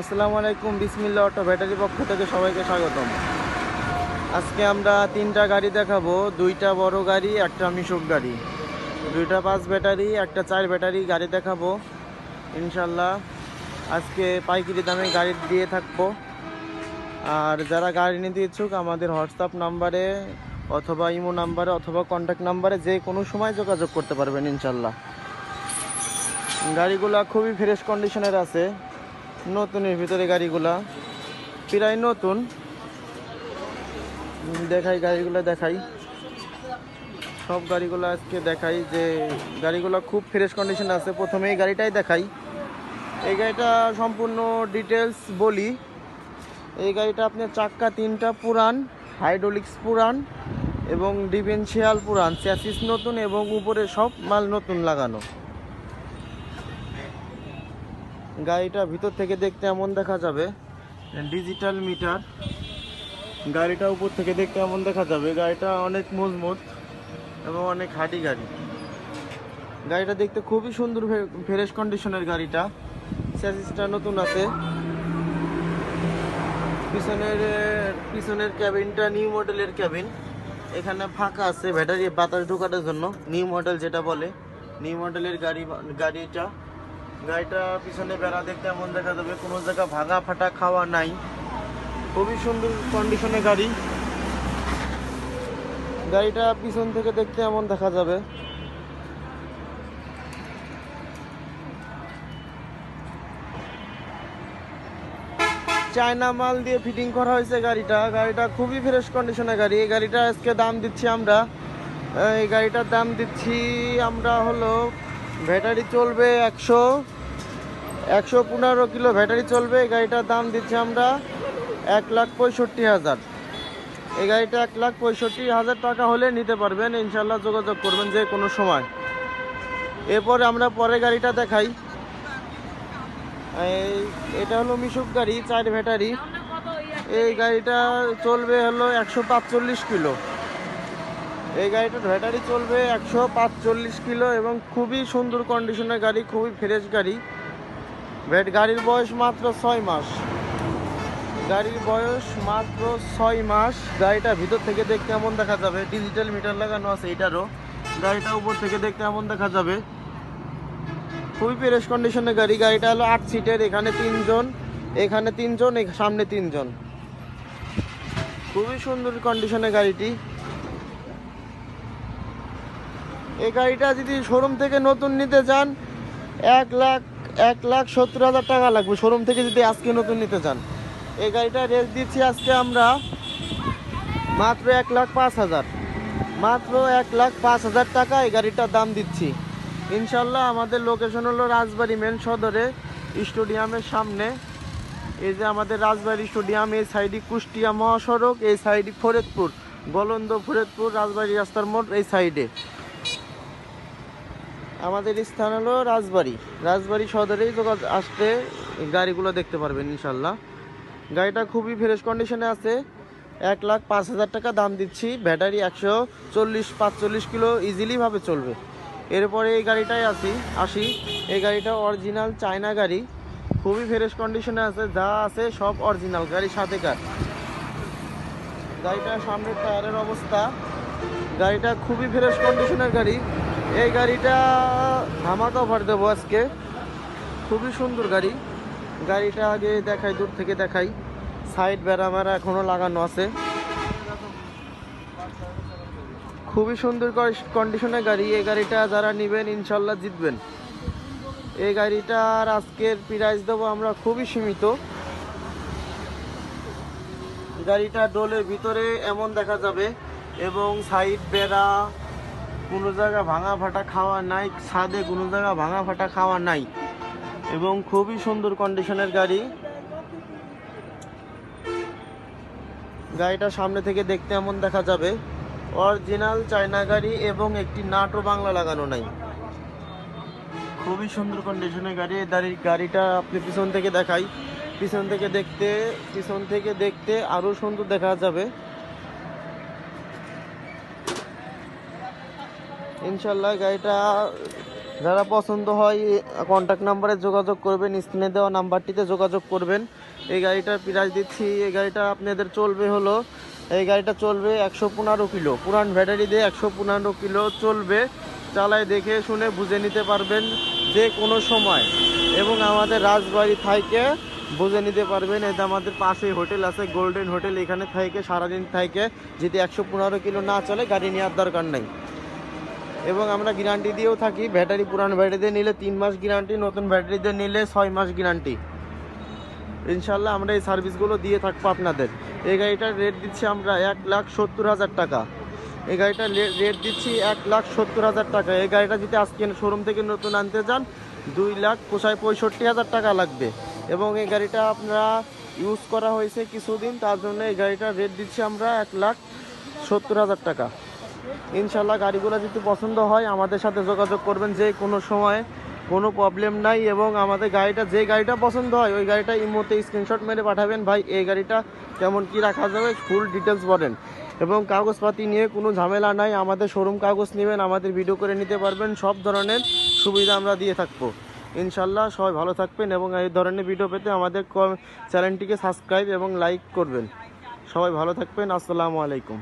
আসসালামু আলাইকুম, বিসমিল্লাহ অটো ব্যাটারি পক্ষ থেকে সবাইকে স্বাগতম। আজকে আমরা তিনটা গাড়ি দেখাবো, দুইটা বড় গাড়ি, একটা মিশুক গাড়ি, দুইটা 5 ব্যাটারি, একটা 4 ব্যাটারি গাড়ি দেখাবো ইনশাল্লাহ। আজকে পাইকারি দামে গাড়ি দিয়ে থাকবো। আর যারা গাড়ি নিতে ইচ্ছুক আমাদের হোয়াটসঅ্যাপ নাম্বারে অথবা ইমো নাম্বারে অথবা কন্ট্যাক্ট নাম্বারে যে কোনো সময় যোগাযোগ করতে পারবেন ইনশাল্লাহ। গাড়িগুলা খুবই ফ্রেশ কন্ডিশনের আছে, নতুনের ভিতরে গাড়িগুলা প্রায় নতুন। দেখাই গাড়িগুলো, দেখাই সব গাড়িগুলো আজকে দেখাই যে গাড়িগুলো খুব ফ্রেশ কন্ডিশনে আছে। প্রথমে এই গাড়িটাই দেখাই। এই গাড়িটা সম্পূর্ণ ডিটেলস বলি। এই গাড়িটা আপনার চাক্কা 3টা পুরান, হাইড্রোলিক্স পুরান এবং ডিফেন্সিয়াল পুরান, চ্যাসিস নতুন এবং উপরে সব মাল নতুন লাগানো। গাড়িটা ভিতর থেকে দেখতে এমন দেখা যাবে, ডিজিটাল মিটার। গাড়িটা উপর থেকে দেখতে এমন দেখা যাবে। গাড়িটা অনেক মজবুত এবং অনেক হার্ডি গাড়ি। গাড়িটা দেখতে খুবই সুন্দর, ফ্রেশ কন্ডিশনের গাড়িটা। চ্যাসিসটা নতুন আছে। পিছনের ক্যাবিনটা নিউ মডেলের ক্যাবিন। এখানে ফাঁকা আছে ব্যাটারি বাতাস ঢোকানোর জন্য, নিউ মডেল যেটা বলে, নিউ মডেলের গাড়িটা পিছনে বেড়া দেখতে এমন দেখা যাবে, কোনো জায়গা ভাঙা ফাটা খাওয়া নাই। খুবই সুন্দর কন্ডিশনের গাড়ি। গাড়িটা পিছন থেকে দেখতে এমন দেখা যাবে। চায়না মাল দিয়ে ফিটিং করা হয়েছে গাড়িটা খুবই ফ্রেশ কন্ডিশনের গাড়ি। এই গাড়িটা আজকে দাম দিচ্ছি আমরা, এই গাড়িটার দাম দিচ্ছি আমরা হলো, ব্যাটারি চলবে 115 কিলো ব্যাটারি চলবে। এই গাড়িটার দাম দিচ্ছি আমরা 1,65,000। এই গাড়িটা 1,65,000 টাকা হলে নিতে পারবেন ইনশাল্লাহ, যোগাযোগ করবেন যে কোনো সময়। এরপরে আমরা পরে গাড়িটা দেখাই। এটা হলো মিশুক গাড়ি, 4 ব্যাটারি। এই গাড়িটা চলবে হলো 145 কিলো। এই গাড়িটার ব্যাটারি চলবে 145 কিলো এবং খুবই সুন্দর কন্ডিশনের গাড়ি, খুবই ফ্রেশ গাড়ি। গাড়ির বয়স মাত্র 6 মাস। গাড়ির বয়স মাত্র 6 মাস। গাড়িটা ভিতর থেকে দেখতে এমন দেখা যাবে, ডিজিটাল মিটার লাগানো আছে এটারও। গাড়িটা উপর থেকে দেখতে এমন দেখা যাবে, খুবই ফ্রেশ কন্ডিশনের গাড়ি। গাড়িটা হলো 8 সিটের, এখানে 3 জন, এখানে 3 জন, সামনে 3 জন। খুবই সুন্দর কন্ডিশনের গাড়িটি। এই গাড়িটা যদি শোরুম থেকে নতুন নিতে চান 1,70,000 টাকা লাগবে, শোরুম থেকে যদি আজকে নতুন নিতে চান। এই গাড়িটা রেট দিচ্ছি আজকে আমরা মাত্র 1,05,000, মাত্র 1,05,000 টাকা এই গাড়িটার দাম দিচ্ছি ইনশাল্লাহ। আমাদের লোকেশন হলো রাজবাড়ী মেন সদরে, স্টেডিয়ামের সামনে। এই যে আমাদের রাজবাড়ী স্টেডিয়াম, এই সাইডে কুষ্টিয়া মহাসড়ক, এই সাইডে ফরিদপুর, গলন্দ ফরিদপুর রাজবাড়ী রাস্তার মোড়, এই সাইডে আমাদের স্থান হলো রাজবাড়ী সদরেই আসতে গাড়িগুলো দেখতে পারবেন ইনশাল্লাহ। গাড়িটা খুবই ফ্রেশ কন্ডিশনে আছে। 1,05,000 টাকা দাম দিচ্ছি। ব্যাটারি 140-45 কিলো ইজিলি ভাবে চলবে। এরপরে এই গাড়িটাই আসি। এই গাড়িটা অরিজিনাল চায়না গাড়ি, খুবই ফ্রেশ কন্ডিশনে আছে, যা আছে সব অরিজিনাল। গাড়ির সাথে গাড়িটার সামনের টায়ারের অবস্থা, গাড়িটা খুবই ফ্রেশ কন্ডিশনের গাড়ি। এই গাড়িটা ধামাকা অফার দেবো আজকে, খুবই সুন্দর গাড়ি। গাড়িটা আগে দেখাই, দূর থেকে দেখাই। সাইড বেড়ামেরা এখনো লাগানো আছে, খুবই সুন্দর কন্ডিশনের গাড়ি। এই গাড়িটা যারা নেবেন ইনশাল্লাহ জিতবেন। এই গাড়িটার আজকের প্রাইস দেবো আমরা খুবই সীমিত। গাড়িটা ডোলের ভিতরে এমন দেখা যাবে এবং সাইড বেড়া কোনো জায়গা ভাঙা ফাটা খাওয়া নাই, ছাদে কোনো জায়গা ভাঙা ফাটা খাওয়া নাই এবং খুবই সুন্দর কন্ডিশনের গাড়ি। গাড়িটা সামনে থেকে দেখতে এমন দেখা যাবে, অরিজিনাল চায়না গাড়ি এবং একটি নাটও বাংলা লাগানো নাই। খুবই সুন্দর কন্ডিশনের গাড়ি। গাড়িটা আপনি পিছন থেকে দেখাই, পিছন থেকে দেখতে আরো সুন্দর দেখা যাবে ইনশাল্লাহ। গাড়িটা যারা পছন্দ হয় কন্ট্যাক্ট নাম্বারে যোগাযোগ করবেন, স্ক্রিনে দেওয়া নাম্বারটিতে যোগাযোগ করবেন। এই গাড়িটার প্রাইস দিচ্ছি, এই গাড়িটা আপনাদের চলবে হলো, এই গাড়িটা চলবে 115 কিলো, পুরান ব্যাটারি দিয়ে 115 কিলো চলবে। চালায় দেখে শুনে বুঝে নিতে পারবেন যে কোনো সময়, এবং আমাদের রাজবাড়ি থেকে বুঝে নিতে পারবেন। এটা আমাদের পাশেই হোটেল আছে গোল্ডেন হোটেল, এখানে থেকে সারাদিন থেকে যদি 115 কিলো না চলে গাড়ি নেওয়ার দরকার নাই। এবং আমরা গ্যারান্টি দিয়েও থাকি, ব্যাটারি পুরান ব্যাটারি দিয়ে নিলে 3 মাস গ্যারান্টি, নতুন ব্যাটারি দিয়ে নিলে 6 মাস গ্যারান্টি। ইনশাল্লাহ আমরা এই সার্ভিসগুলো দিয়ে থাকবো আপনাদের। এই গাড়িটার রেট দিচ্ছি আমরা 1,70,000 টাকা। এই গাড়িটার রেট দিচ্ছি 1,70,000 টাকা। এই গাড়িটা যদি আজকে শোরুম থেকে নতুন আনতে যান 2,65,000 টাকা লাগবে। এবং এই গাড়িটা আপনারা ইউজ করা হয়েছে কিছুদিন, তার জন্য এই গাড়িটার রেট দিচ্ছি আমরা 1,70,000 টাকা। ইনশাল্লাহ গাড়িগুলো যদি পছন্দ হয় আমাদের সাথে যোগাযোগ করবেন যে কোনো সময়, কোনো প্রবলেম নাই। এবং আমাদের গাড়িটা, যে গাড়িটা পছন্দ হয় ওই গাড়িটা ইমোতে স্ক্রিনশট মেরে পাঠাবেন, ভাই এই গাড়িটা কেমন কি রাখা যাবে ফুল ডিটেলস বলেন। এবং কাগজপাতি নিয়ে কোনো ঝামেলা নাই, আমাদের শোরুম কাগজ নেবেন, আমাদের ভিডিও করে নিতে পারবেন, সব ধরনের সুবিধা আমরা দিয়ে থাকবো। ইনশাল্লাহ সবাই ভালো থাকবেন, এবং এই ধরনের ভিডিও পেতে আমাদের চ্যানেলটিকে সাবস্ক্রাইব এবং লাইক করবেন। সবাই ভালো থাকবেন, আসসালামু আলাইকুম।